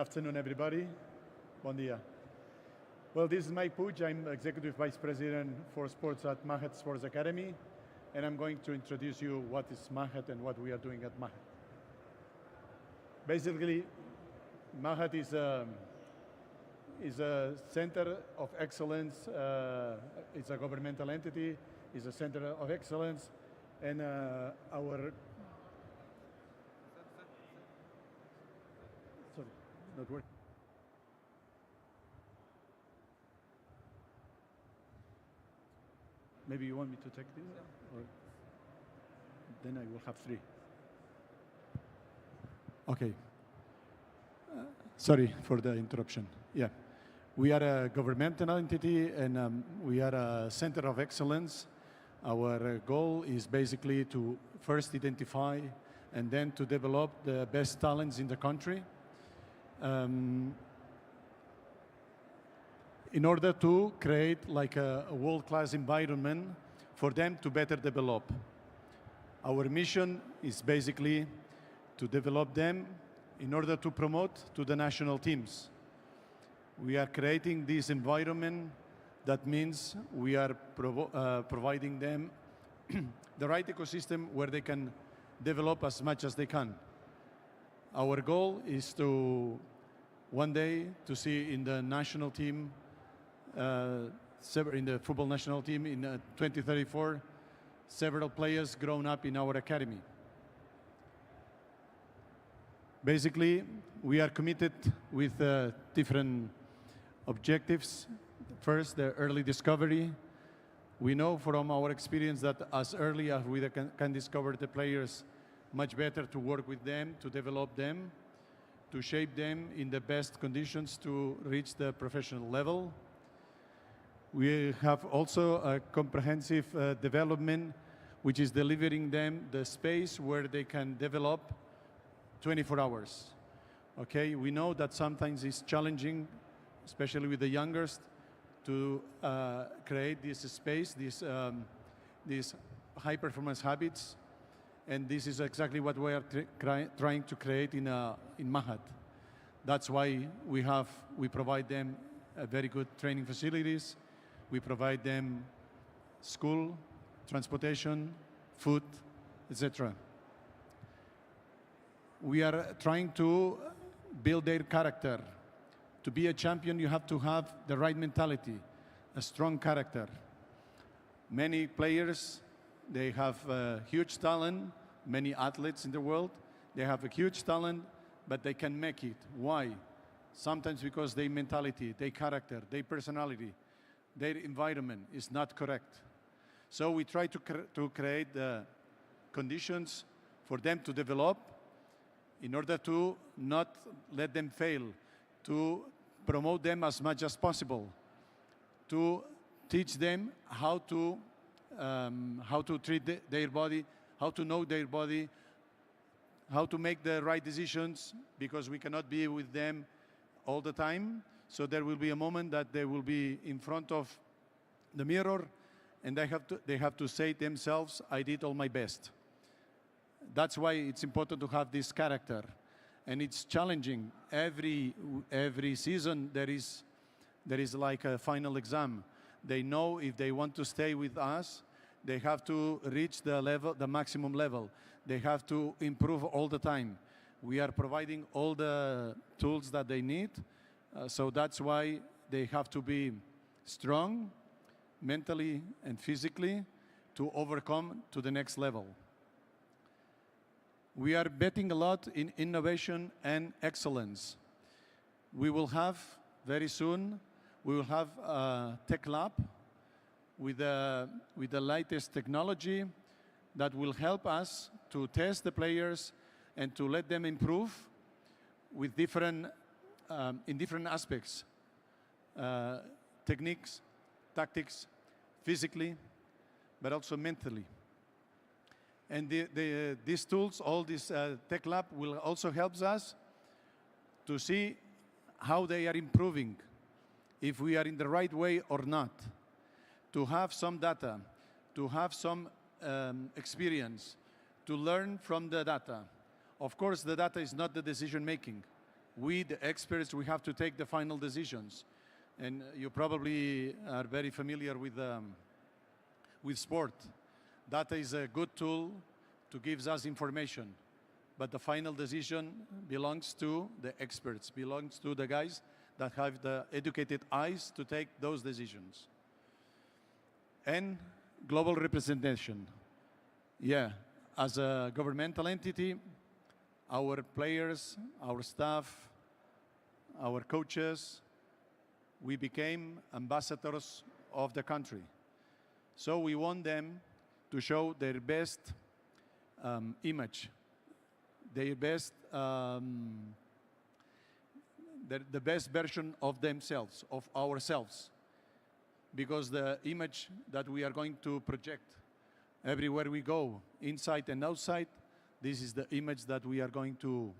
afternoon, everybody. Bon dia. Well, this is Mike Puig. I'm Executive Vice President for Sports at MAHD Sports Academy, and I'm going to introduce you what is MAHD and what we are doing at MAHD. Basically, MAHD is a center of excellence. It's a governmental entity. It's a center of excellence, and our sorry, not working. Maybe you want me to take this, or then I will have three. Okay. Sorry for the interruption. Yeah, we are a governmental entity, and we are a center of excellence. Our goal is basically to first identify and then to develop the best talents in the country in order to create like a world-class environment for them to better develop. Our mission is basically to develop them in order to promote to the national teams. We are creating this environment. That means we are providing them the right ecosystem where they can develop as much as they can. Our goal is to one day to see in the national team, in the football national team in 2034, several players grown up in our academy. Basically, we are committed with different objectives. First, the early discovery. We know from our experience that as early as we can discover the players, much better to work with them, to develop them, to shape them in the best conditions to reach the professional level. We have also a comprehensive development, which is delivering them the space where they can develop 24 hours. Okay, we know that sometimes it's challenging, especially with the youngest, to create this space, these high-performance habits, and this is exactly what we are trying to create in MAHD. That's why we provide them very good training facilities. We provide them school, transportation, food, etc. We are trying to build their character. To be a champion, you have to have the right mentality, a strong character. Many players, they have huge talent, many athletes in the world, they have a huge talent, but they can make it. Why? Sometimes because their mentality, their character, their personality, their environment is not correct. So we try to create the conditions for them to develop in order to not let them fail, to promote them as much as possible, to teach them how to treat their body, how to know their body, how to make the right decisions, because we cannot be with them all the time. So there will be a moment that they will be in front of the mirror, and they have to say themselves, I did all my best. That's why it's important to have this character. And it's challenging. Every season there is like a final exam. They know if they want to stay with us, they have to reach the maximum level. They have to improve all the time. We are providing all the tools that they need. So that's why they have to be strong, mentally and physically, to overcome to the next level. We are betting a lot in innovation and excellence. We will have, very soon, we will have a tech lab with the latest technology that will help us to test the players and to let them improve with in different aspects, techniques, tactics, physically, but also mentally. And these tools, all this tech lab will also help us to see how they are improving, if we are in the right way or not, to have some data, to have some experience, to learn from the data. Of course, the data is not the decision making. we, the experts, we have to take the final decisions. And you probably are very familiar with sport. Data is a good tool to give us information, but the final decision belongs to the experts, belongs to the guys that have the educated eyes to take those decisions. And global representation. Yeah, as a governmental entity, our players, our staff, our coaches, we became ambassadors of the country. So we want them to show their best image, their best, the best version of themselves, of ourselves. Because the image that we are going to project everywhere we go, inside and outside, this is the image that we are going to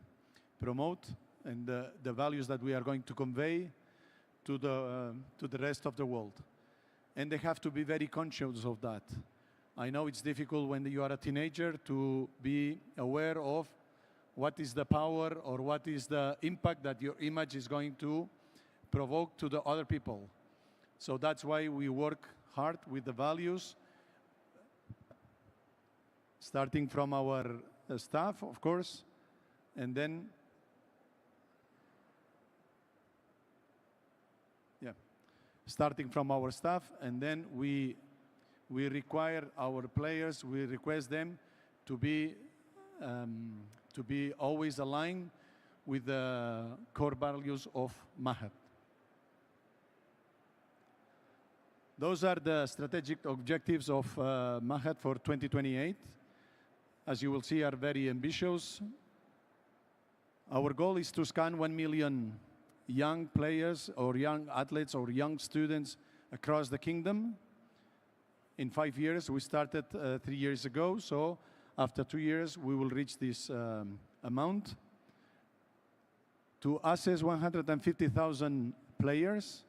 promote and the values that we are going to convey to the rest of the world. And they have to be very conscious of that. I know it's difficult when you are a teenager to be aware of what is the power or what is the impact that your image is going to provoke to the other people. So that's why we work hard with the values, starting from our staff, of course, and then, starting from our staff, and then we require our players, we request them to be always aligned with the core values of MAHD. Those are the strategic objectives of MAHD for 2028. As you will see, are very ambitious. Our goal is to scan 1 million young players or young athletes or young students across the kingdom. In 5 years, we started 3 years ago, so after 2 years, we will reach this amount. To assess 150,000 players,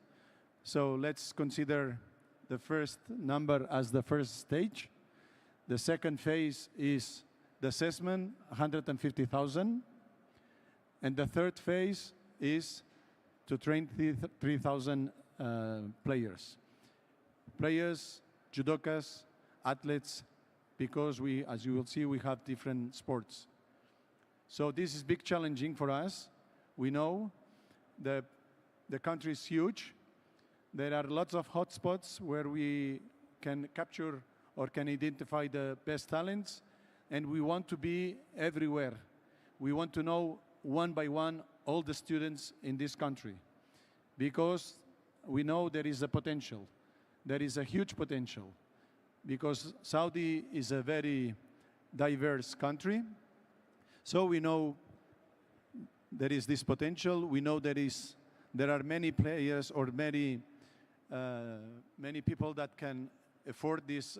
so let's consider the first number as the first stage. The second phase is the assessment, 150,000. And the third phase is to train 3,000 players. Players, judokas, athletes, because we, as you will see, we have different sports. So this is big challenging for us. We know the country is huge. There are lots of hotspots where we can capture or can identify the best talents, and we want to be everywhere. We want to know one by one all the students in this country, because we know there is a potential. There is a huge potential, because Saudi is a very diverse country. So we know there is this potential. We know there are many players or many people that can afford this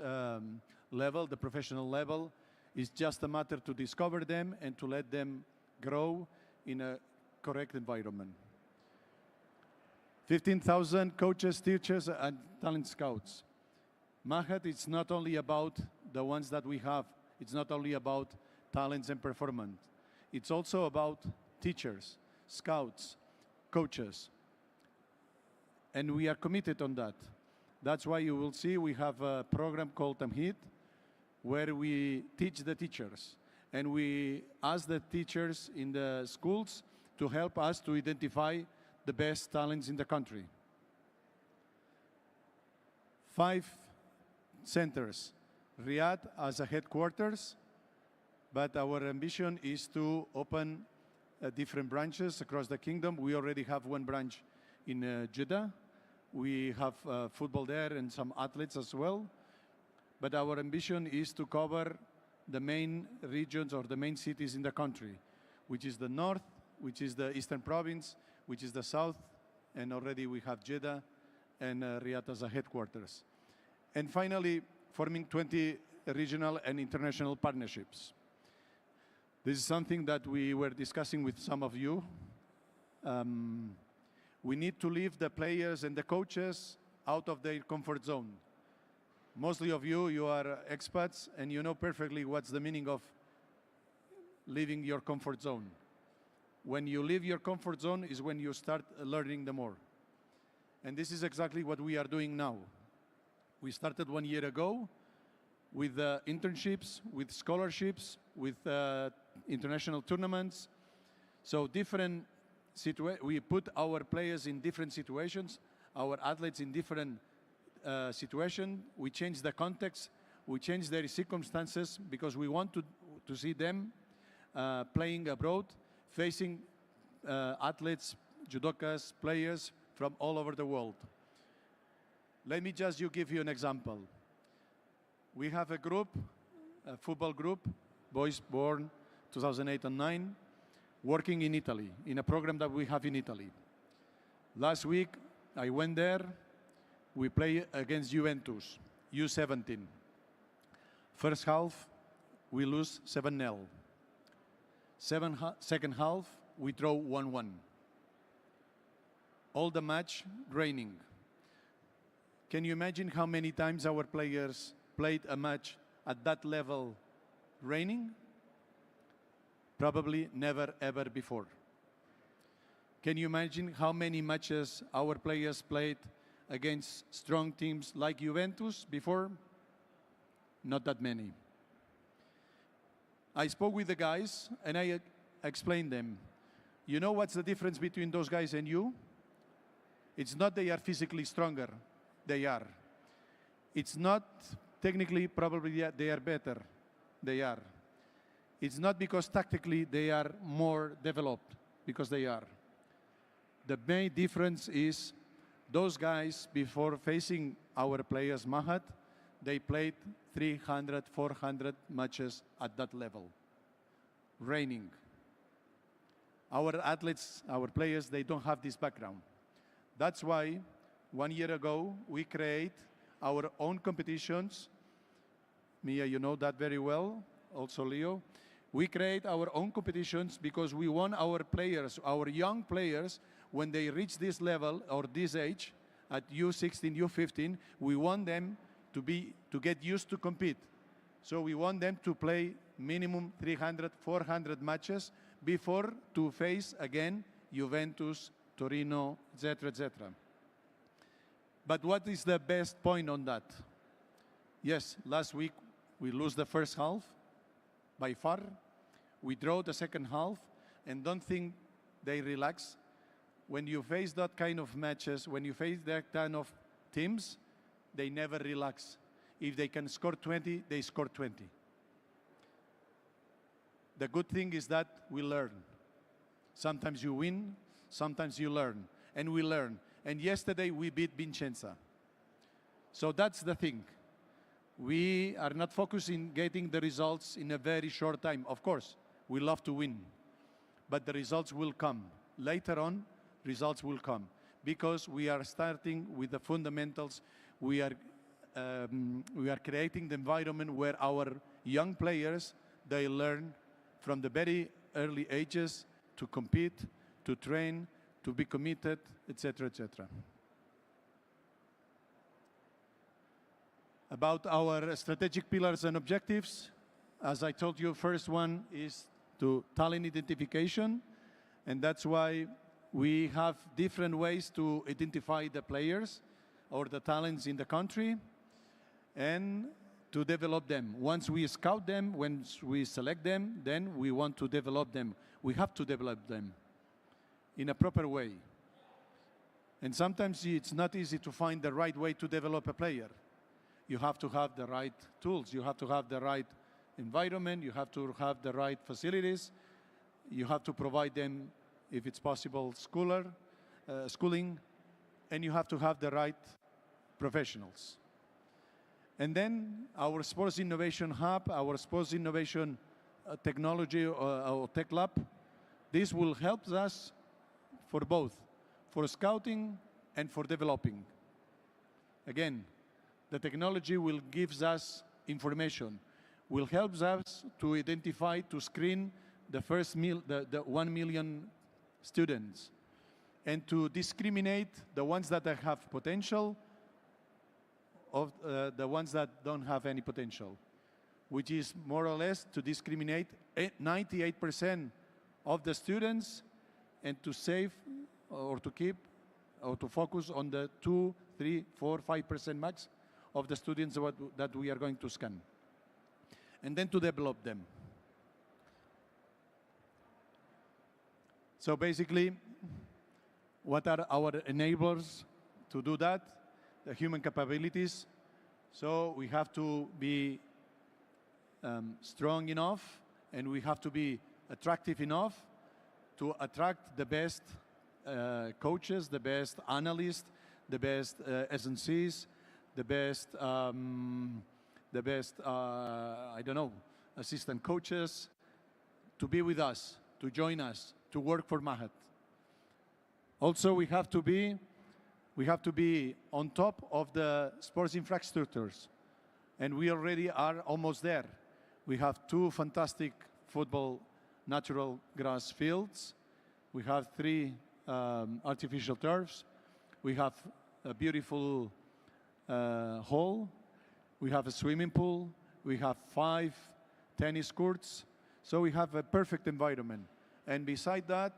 level, the professional level. It's just a matter to discover them and to let them grow in a correct environment. 15,000 coaches, teachers, and talent scouts. MAHD, it's not only about the ones that we have. It's not only about talents and performance. It's also about teachers, scouts, coaches. And we are committed on that. That's why you will see we have a program called MAHD, where we teach the teachers. And we ask the teachers in the schools to help us to identify the best talents in the country. 5 centers. Riyadh as a headquarters, but our ambition is to open different branches across the kingdom. We already have 1 branch in Jeddah. We have football there and some athletes as well. But our ambition is to cover the main regions or the main cities in the country, which is the north, which is the eastern province, which is the south, and already we have Jeddah and Riyadh as a headquarters. And finally, forming 20 regional and international partnerships. This is something that we were discussing with some of you. We need to leave the players and the coaches out of their comfort zone. Mostly of you are expats, and you know perfectly what's the meaning of leaving your comfort zone. When you leave your comfort zone is when you start learning the more. And this is exactly what we are doing now. We started 1 year ago with internships, with scholarships, with international tournaments. So we put our players in different situations, our athletes in different situations. We change the context, we change their circumstances because we want to see them playing abroad, facing athletes, judokas, players from all over the world. Let me just give you an example. We have a group, a football group, boys born 2008 and 9, working in Italy, in a program that we have in Italy. Last week, I went there. We play against Juventus, U17. First half, we lose 7-0. Second half, we draw 1-1. All the match raining. Can you imagine how many times our players played a match at that level raining? Probably never ever before. Can you imagine how many matches our players played against strong teams like Juventus before? Not that many. I spoke with the guys and I explained them, you know what's the difference between those guys and you? It's not they are physically stronger, they are. It's not technically probably they are better, they are. It's not because tactically they are more developed, because they are. The main difference is those guys, before facing our players, MAHD, they played 300, 400 matches at that level, raining. Our athletes, our players, they don't have this background. That's why 1 year ago, we create our own competitions. Mia, you know that very well, also Leo. We create our own competitions because we want our players, our young players, when they reach this level or this age, at U16, U15, we want them to get used to compete. So we want them to play minimum 300, 400 matches before to face again Juventus, Torino, etc., etc. But what is the best point on that? Yes, last week we lose the first half by far. We draw the second half and don't think they relax. When you face that kind of matches, when you face that kind of teams, they never relax. If they can score 20, they score 20. The good thing is that we learn. Sometimes you win, sometimes you learn, and we learn. And yesterday we beat Vincenza. So that's the thing. We are not focusing getting the results in a very short time. Of course, we love to win, but the results will come. Later on, results will come because we are starting with the fundamentals. We are creating the environment where our young players, they learn from the very early ages to compete, to train, to be committed, etc., etc. About our strategic pillars and objectives, as I told you, first one is to talent identification, and that's why we have different ways to identify the players or the talents in the country and to develop them. Once we scout them, once we select them, then we want to develop them. We have to develop them in a proper way. And sometimes it's not easy to find the right way to develop a player. You have to have the right tools. You have to have the right environment. You have to have the right facilities. You have to provide them, if it's possible, schooling. And you have to have the right professionals. And then our Sports Innovation Hub, our Sports Innovation Technology or Tech Lab, this will help us for both, for scouting and for developing. Again, the technology will give us information, will help us to identify, to screen the first 1 million students, and to discriminate the ones that have potential of the ones that don't have any potential, which is more or less to discriminate 98% of the students and to save or to keep or to focus on the 2, 3, 4, 5% max of the students that we are going to scan. And then to develop them. So basically, what are our enablers to do that? The human capabilities. So we have to be strong enough, and we have to be attractive enough to attract the best coaches, the best analysts, the best SNCs, the best, I don't know, assistant coaches, to be with us, to join us, to work for MAHD. Also, we have to be on top of the sports infrastructures, and we already are almost there. We have 2 fantastic football natural grass fields. We have 3 artificial turfs. We have a beautiful hall. We have a swimming pool. We have 5 tennis courts. So we have a perfect environment. And beside that,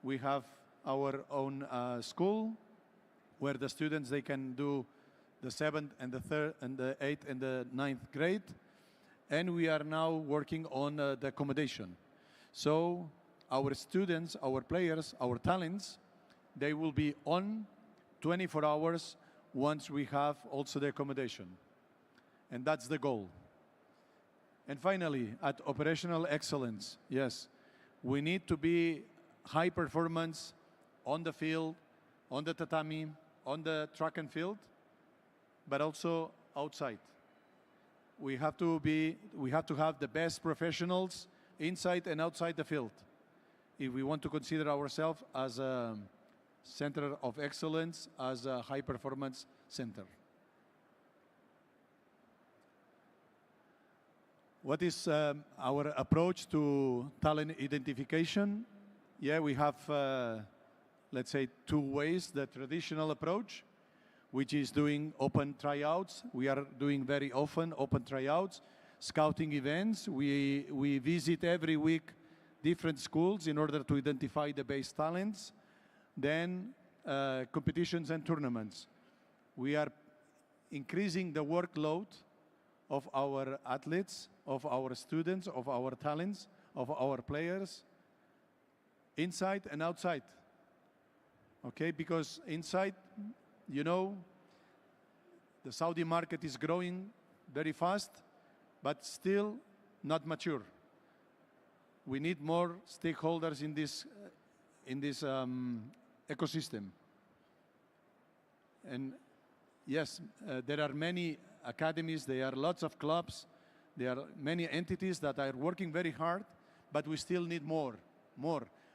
we have our own school where the students, they can do the 7th and the 3rd and the 8th and the 9th grade. And we are now working on the accommodation. So our students, our players, our talents, they will be on 24 hours once we have also the accommodation. And that's the goal. And finally, at operational excellence, yes, we need to be high performance on the field, on the tatami, on the track and field, but also outside. We have to have the best professionals inside and outside the field if we want to consider ourselves as a center of excellence, as a high performance center. What is our approach to talent identification? Yeah, we have, let's say, 2 ways. The traditional approach, which is doing open tryouts. We are doing very often open tryouts, scouting events. We visit every week different schools in order to identify the best talents. Then competitions and tournaments. We are increasing the workload of our athletes, of our students, of our talents, of our players, inside and outside. Okay, because inside, you know, the Saudi market is growing very fast, but still not mature. We need more stakeholders in this ecosystem. And yes, there are many academies, there are lots of clubs, there are many entities that are working very hard, but we still need more.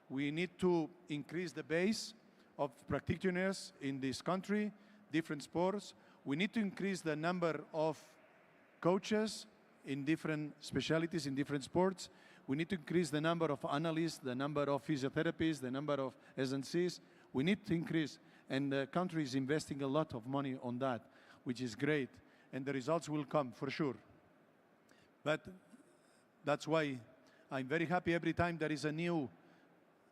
We need to increase the base of practitioners in this country, different sports. We need to increase the number of coaches in different specialties, in different sports. We need to increase the number of analysts, the number of physiotherapists, the number of SNCs. We need to increase, and the country is investing a lot of money on that, which is great, and the results will come for sure. But that's why I'm very happy every time there is a new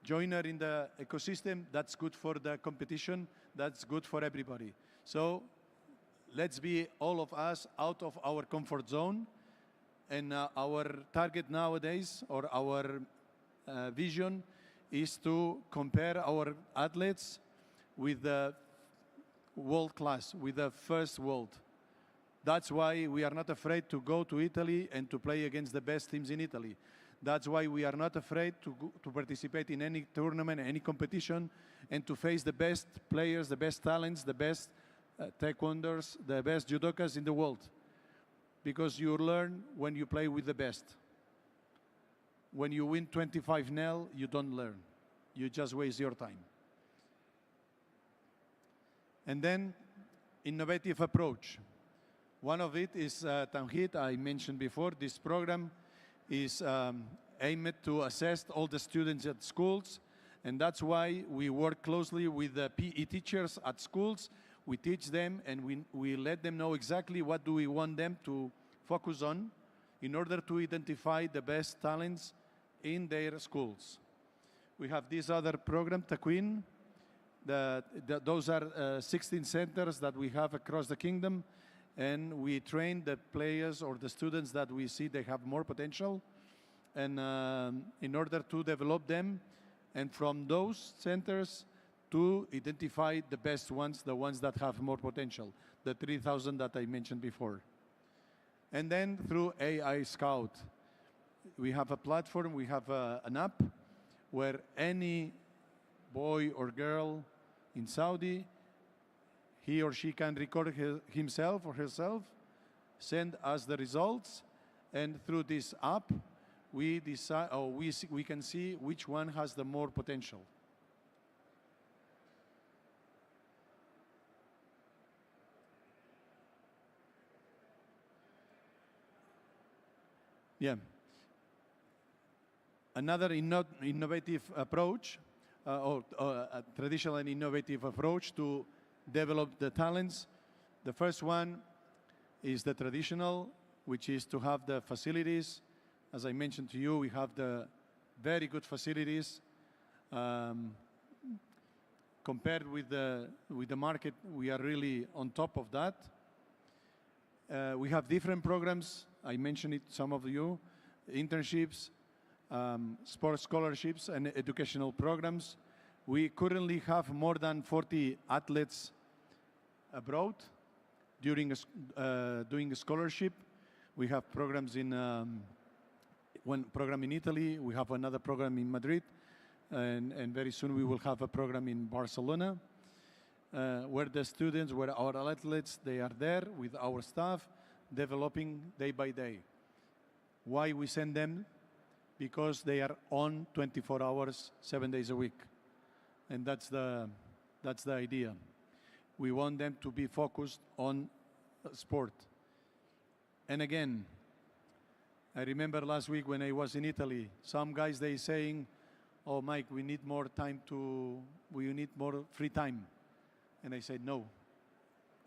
joiner in the ecosystem. That's good for the competition, that's good for everybody. So let's be, all of us, out of our comfort zone. And our target nowadays, or our vision, is to compare our athletes with the world class, with the first world. That's why we are not afraid to go to Italy and to play against the best teams in Italy. That's why we are not afraid to participate in any tournament, any competition, and to face the best players, the best talents, the best taekwondoers, the best judokas in the world. Because you learn when you play with the best. When you win 25-0, you don't learn. You just waste your time. And then, innovative approach. One of it is Tamhid, I mentioned before. This program is aimed to assess all the students at schools, and that's why we work closely with the PE teachers at schools. We teach them, and we let them know exactly what do we want them to focus on in order to identify the best talents in their schools. We have this other program, Taquin. Those are 16 centers that we have across the kingdom, and we train the players or the students that we see they have more potential, and in order to develop them, and from those centers to identify the best ones, the ones that have more potential, the 3,000 that I mentioned before. And then through AI Scout, we have a platform, we have an app where any boy or girl in Saudi, he or she can record himself or herself, send us the results, and through this app, we decide, or we can see which one has the more potential. Yeah. Another innovative approach, or a traditional and innovative approach to develop the talents. The first one is the traditional, which is to have the facilities. As I mentioned to you, we have the very good facilities. Compared with the market, we are really on top of that. We have different programs. I mentioned it, some of you, internships, sports scholarships, and educational programs. We currently have more than 40 athletes abroad doing a scholarship. We have programs in, one program in Italy, we have another program in Madrid, and very soon we will have a program in Barcelona, where the students, where our athletes, they are there with our staff, developing day by day. Why we send them? Because they are on 24 hours, 7 days a week. And that's the idea. We want them to be focused on sport. And again, I remember last week when I was in Italy, some guys, they saying, oh, Mike, we need more time we need more free time. And I said, no,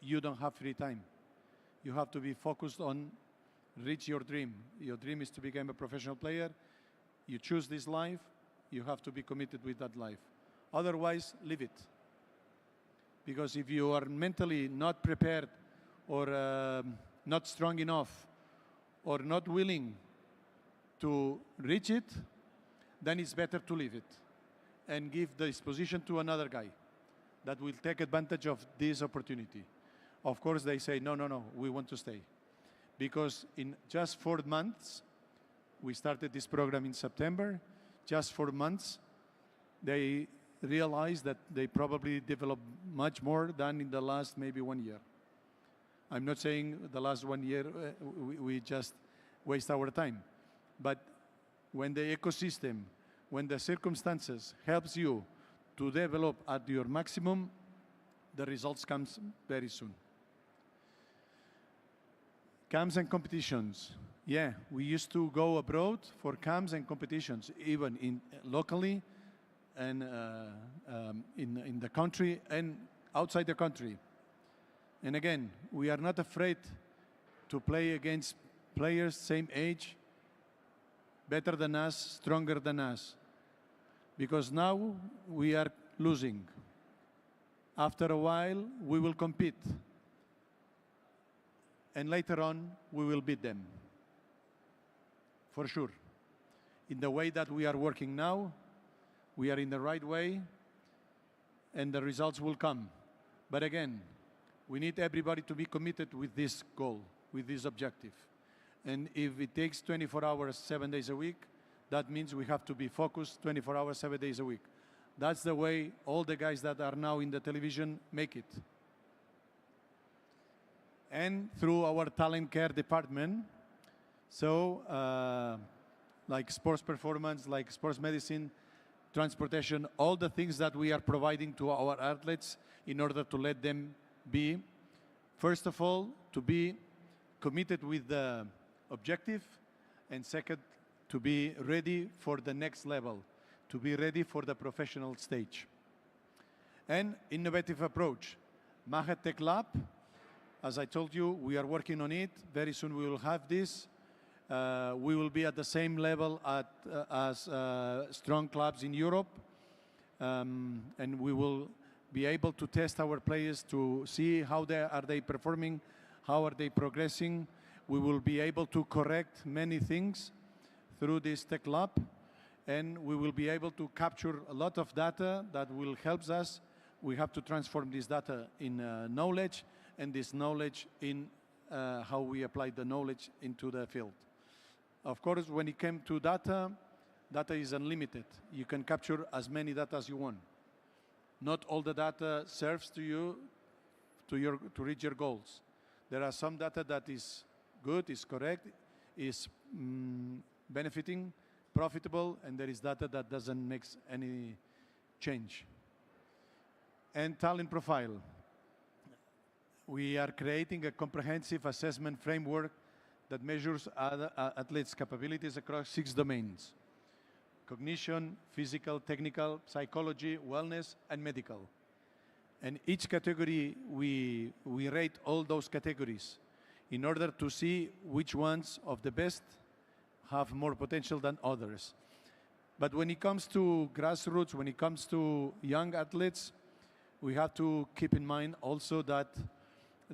you don't have free time. You have to be focused on reach your dream. Your dream is to become a professional player. You choose this life, you have to be committed with that life. Otherwise, leave it. Because if you are mentally not prepared or not strong enough or not willing to reach it, then it's better to leave it and give this position to another guy that will take advantage of this opportunity. Of course, they say, no, no, no, we want to stay. Because in just 4 months, we started this program in September, just 4 months, they realized that they probably developed much more than in the last maybe 1 year. I'm not saying the last 1 year we just waste our time, but when the ecosystem, when the circumstances helps you to develop at your maximum, the results comes very soon. Camps and competitions. Yeah, we used to go abroad for camps and competitions, even in locally and in the country and outside the country. And again, we are not afraid to play against players same age, better than us, stronger than us. Because now we are losing. After a while, we will compete. And later on, we will beat them. For sure. In the way that we are working now, we are in the right way, and the results will come. But again, we need everybody to be committed with this goal, with this objective. And if it takes 24 hours, 7 days a week, that means we have to be focused 24 hours, 7 days a week. That's the way all the guys that are now in the television make it. And through our talent care department, so like sports performance, like sports medicine, transportation, all the things that we are providing to our athletes in order to let them be, first of all, to be committed with the objective, and second, to be ready for the next level, to be ready for the professional stage. And innovative approach. MAHD Tech Lab, as I told you, we are working on it. Very soon we will have this. We will be at the same level as strong clubs in Europe, and we will be able to test our players to see how are they performing, how are they progressing. We will be able to correct many things through this tech lab, and we will be able to capture a lot of data that will help us. We have to transform this data in knowledge, and this knowledge in how we apply the knowledge into the field. Of course, when it came to data, data is unlimited. You can capture as many data as you want. Not all the data serves to you to reach your goals. There are some data that is good, is correct, is benefiting, profitable, and there is data that doesn't make any change. And talent profile. We are creating a comprehensive assessment framework that measures athletes' capabilities across 6 domains: cognition, physical, technical, psychology, wellness, and medical. And each category, we rate all those categories in order to see which ones of the best have more potential than others. But when it comes to grassroots, when it comes to young athletes, we have to keep in mind also that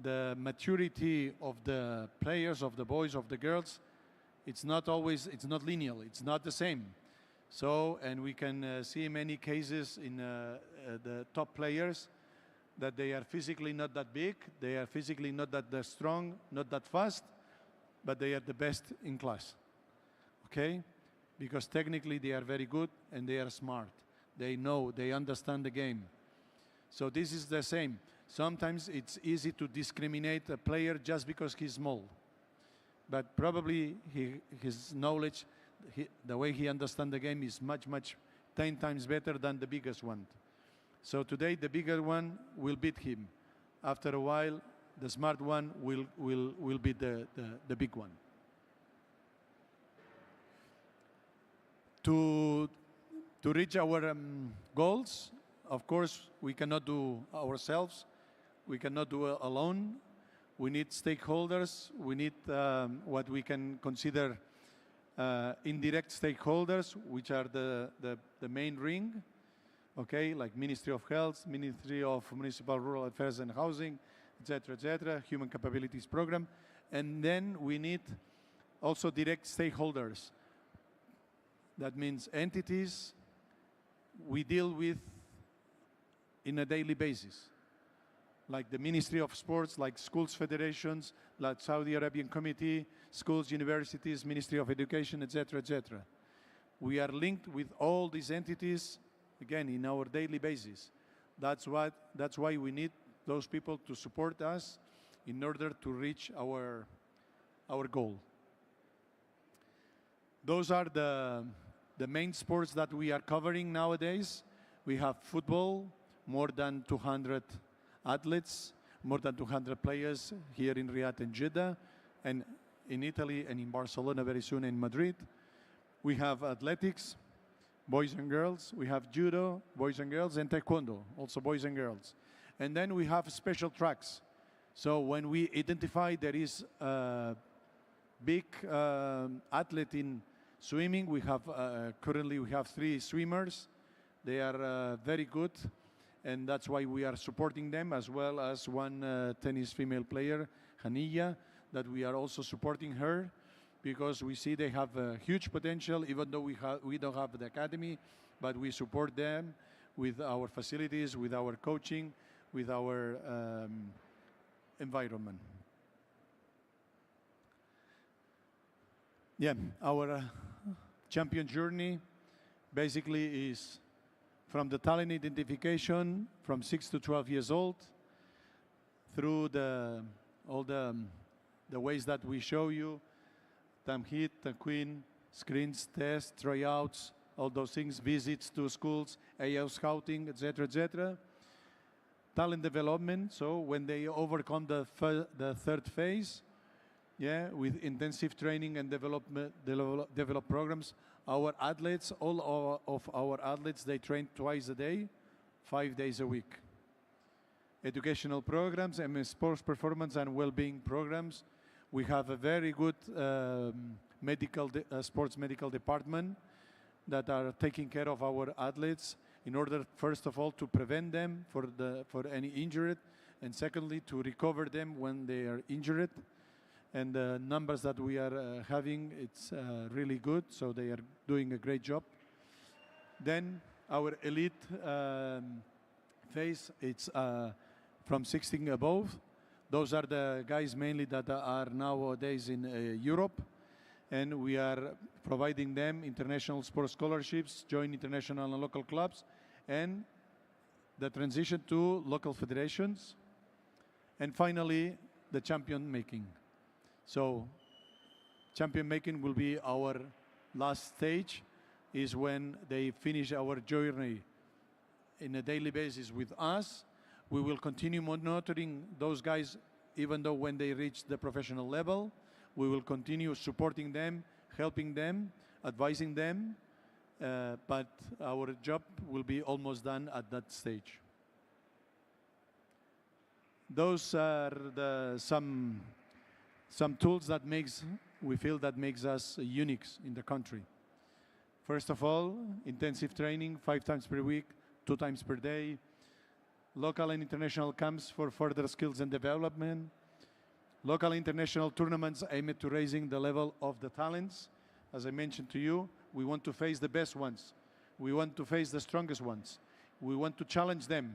the maturity of the players, of the boys, of the girls, it's not linear, it's not the same. So, and we can see many cases in the top players that they are physically not that big, they are physically not that strong, not that fast, but they are the best in class, okay? Because technically they are very good and they are smart. They know, they understand the game. So this is the same. Sometimes it's easy to discriminate a player just because he's small. But probably his knowledge, the way he understands the game is much, 10 times better than the biggest one. So today the bigger one will beat him. After a while, the smart one will beat the big one. To reach our goals, of course, we cannot do ourselves. We cannot do it alone. We need stakeholders. We need what we can consider indirect stakeholders, which are the main ring, okay, like Ministry of Health, Ministry of Municipal Rural Affairs and Housing, etc., Human Capabilities Program. And then we need also direct stakeholders. That means entities we deal with in a daily basis, like the Ministry of Sports, like schools federations, like Saudi Arabian Committee, schools, universities, Ministry of Education, etc., etc. We are linked with all these entities, again, in our daily basis. That's why we need those people to support us in order to reach our goal. Those are the main sports that we are covering nowadays. We have football, more than 200 athletes, more than 200 players here in Riyadh and Jeddah, and in Italy and in Barcelona very soon, in Madrid. We have athletics, boys and girls. We have judo, boys and girls, and taekwondo, also boys and girls. And then we have special tracks. So when we identify there is a big athlete in swimming, we have currently we have 3 swimmers. They are very good, and that's why we are supporting them, as well as one tennis female player, Haniya, that we are also supporting her, because we see they have a huge potential, even though we don't have the academy, but we support them with our facilities, with our coaching, with our environment. Yeah, our champion journey basically is from the talent identification from 6 to 12 years old, through all the ways that we show you, Tamhid, Taquin, screens, tests, tryouts, all those things, visits to schools, AO scouting, etc., etc. Talent development, so when they overcome the 3rd phase, yeah, with intensive training and develop programs. Our athletes, all of our athletes, they train twice a day, 5 days a week. Educational programs, and sports performance and well-being programs. We have a very good sports medical department that are taking care of our athletes in order, first of all, to prevent them for any injury, and secondly, to recover them when they are injured. And the numbers that we are having, it's really good, so they are doing a great job. Then our elite phase, it's from 16 above. Those are the guys mainly that are nowadays in Europe, and we are providing them international sports scholarships, join international and local clubs, and the transition to local federations, and finally the champion making. So champion making will be our last stage, is when they finish our journey in a daily basis with us. We will continue monitoring those guys even though when they reach the professional level. We will continue supporting them, helping them, advising them, but our job will be almost done at that stage. Those are some tools that we feel that makes us unique in the country. First of all, intensive training 5 times per week, 2 times per day, local and international camps for further skills and development, local international tournaments aimed at raising the level of the talents. As I mentioned to you, we want to face the best ones. We want to face the strongest ones. We want to challenge them.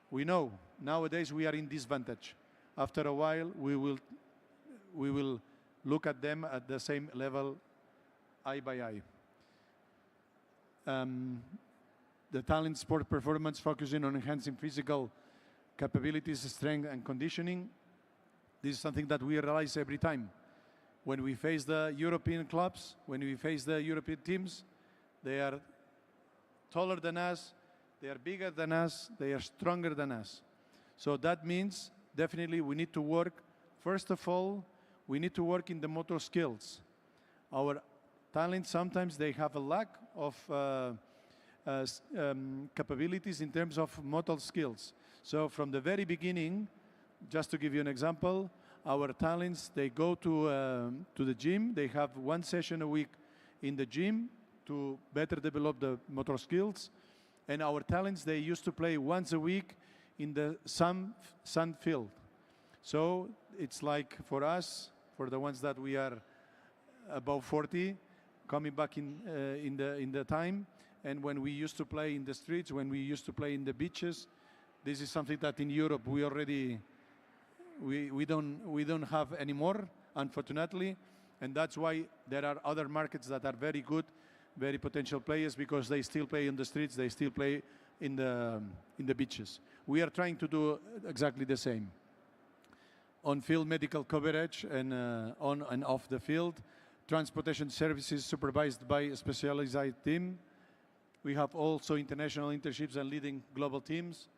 We know nowadays we are in disadvantage. After a while, we will look at them at the same level, eye by eye. The talent sport performance focusing on enhancing physical capabilities, strength and conditioning. This is something that we realize every time. When we face the European clubs, when we face the European teams, they are taller than us, they are bigger than us, they are stronger than us. So that means definitely we need to work, first of all, we need to work in the motor skills. Our talents, sometimes they have a lack of capabilities in terms of motor skills. So from the very beginning, just to give you an example, our talents, they go to the gym. They have 1 session a week in the gym to better develop the motor skills. And our talents, they used to play once a week in the sun field. So it's like for us, for the ones that we are above 40, coming back in the time, and when we used to play in the streets, when we used to play in the beaches, this is something that in Europe we already we don't have anymore, unfortunately, and that's why there are other markets that are very good, very potential players, because they still play in the streets, they still play in the beaches. We are trying to do exactly the same. On-field medical coverage and on and off the field, transportation services supervised by a specialized team. We have also international internships and leading global teams,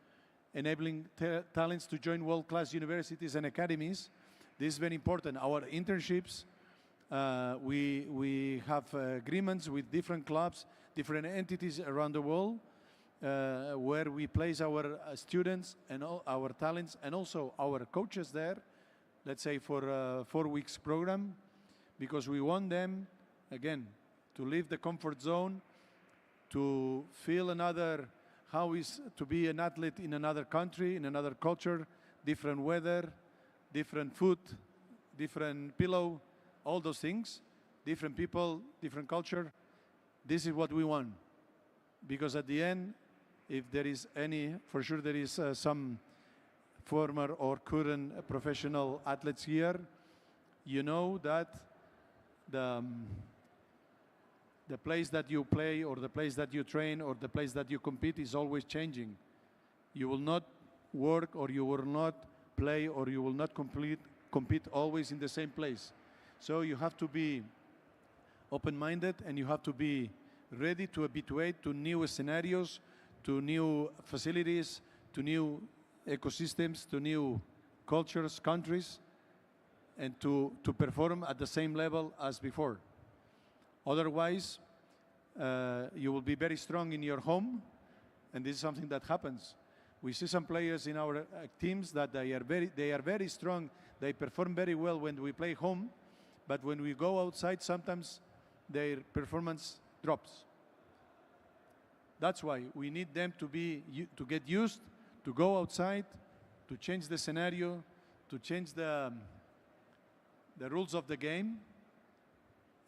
enabling talents to join world-class universities and academies. This is very important. Our internships, we have agreements with different clubs, different entities around the world, where we place our students and all our talents and also our coaches there, let's say for a 4 weeks program, because we want them, again, to leave the comfort zone, to feel how is to be an athlete in another country, in another culture, different weather, different food, different pillow, all those things, different people, different culture. This is what we want. Because at the end, if there is any, for sure there is some former or current professional athletes here, you know that the place that you play or the place that you train or the place that you compete is always changing. You will not work or you will not play or you will not compete always in the same place. So you have to be open-minded and you have to be ready to habituate to new scenarios, to new facilities, to new ecosystems, to new cultures, countries, and to perform at the same level as before. Otherwise, you will be very strong in your home, and this is something that happens. We see some players in our teams that they are very strong. They perform very well when we play home, But when we go outside, sometimes their performance drops. That's why we need them to get used, to go outside, to change the scenario, to change the rules of the game,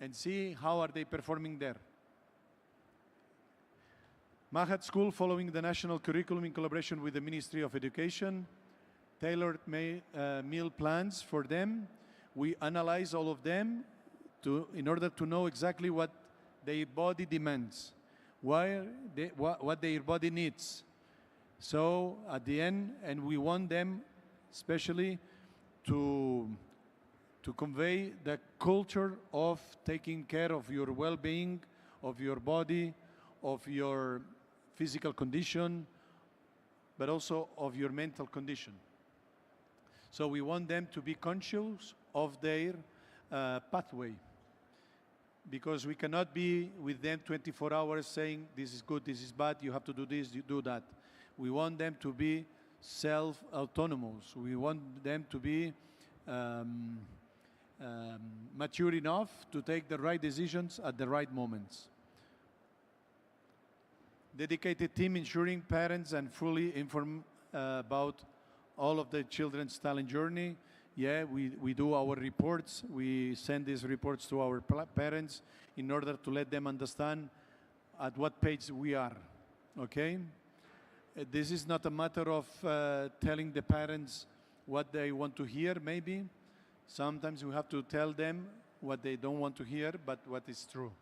and see how are they performing there. MAHD School, following the national curriculum in collaboration with the Ministry of Education, tailored meal plans for them. We analyze all of them in order to know exactly what their body demands, what their body needs. So at the end, and we want them especially to convey the culture of taking care of your well-being, of your body, of your physical condition, but also of your mental condition. So we want them to be conscious of their pathway, because we cannot be with them 24 hours saying, this is good, this is bad, you have to do this, you do that. We want them to be self-autonomous. We want them to be mature enough to take the right decisions at the right moments. Dedicated team ensuring parents and fully informed about all of the children's talent journey. Yeah, we do our reports. We send these reports to our parents in order to let them understand at what page we are, okay? This is not a matter of telling the parents what they want to hear, maybe. Sometimes we have to tell them what they don't want to hear, but what is true.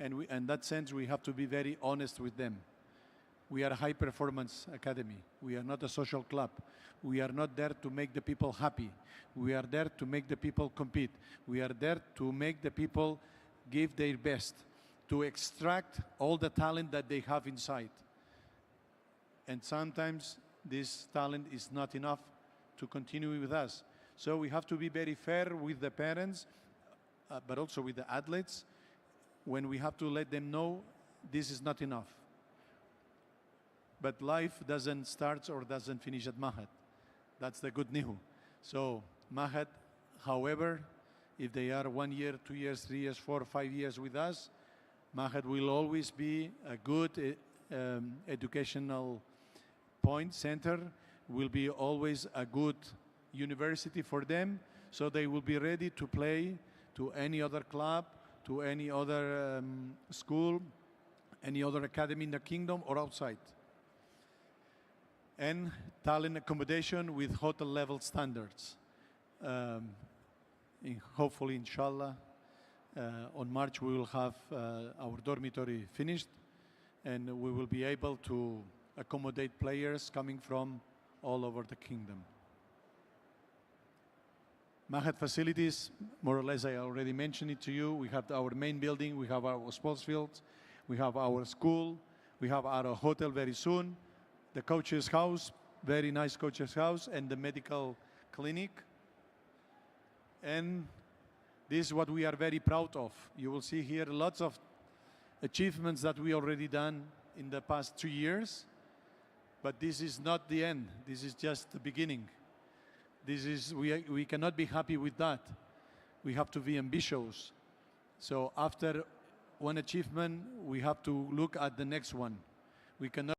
And in that sense, we have to be very honest with them. We are a high-performance academy. We are not a social club. We are not there to make the people happy. We are there to make the people compete. We are there to make the people give their best, to extract all the talent that they have inside. And sometimes this talent is not enough to continue with us. So we have to be very fair with the parents, but also with the athletes, when we have to let them know this is not enough. But life doesn't start or doesn't finish at MAHD. That's the good news. So MAHD, however, if they are 1 year, 2 years, 3 years, 4, 5 years with us, MAHD will always be a good educational point center, will be always a good university for them, so they will be ready to play to any other club, to any other school, any other academy in the kingdom or outside. And talent accommodation with hotel level standards. Hopefully, inshallah, on March we will have our dormitory finished, and we will be able to accommodate players coming from all over the kingdom. MAHD facilities, more or less I already mentioned it to you. We have our main building, we have our sports fields, we have our school, we have our hotel very soon, the coach's house, very nice coach's house, and the medical clinic. And this is what we are very proud of. You will see here lots of achievements that we already done in the past 2 years, but this is not the end. This is just the beginning. This is, we cannot be happy with that. We have to be ambitious. So after one achievement, we have to look at the next one. We cannot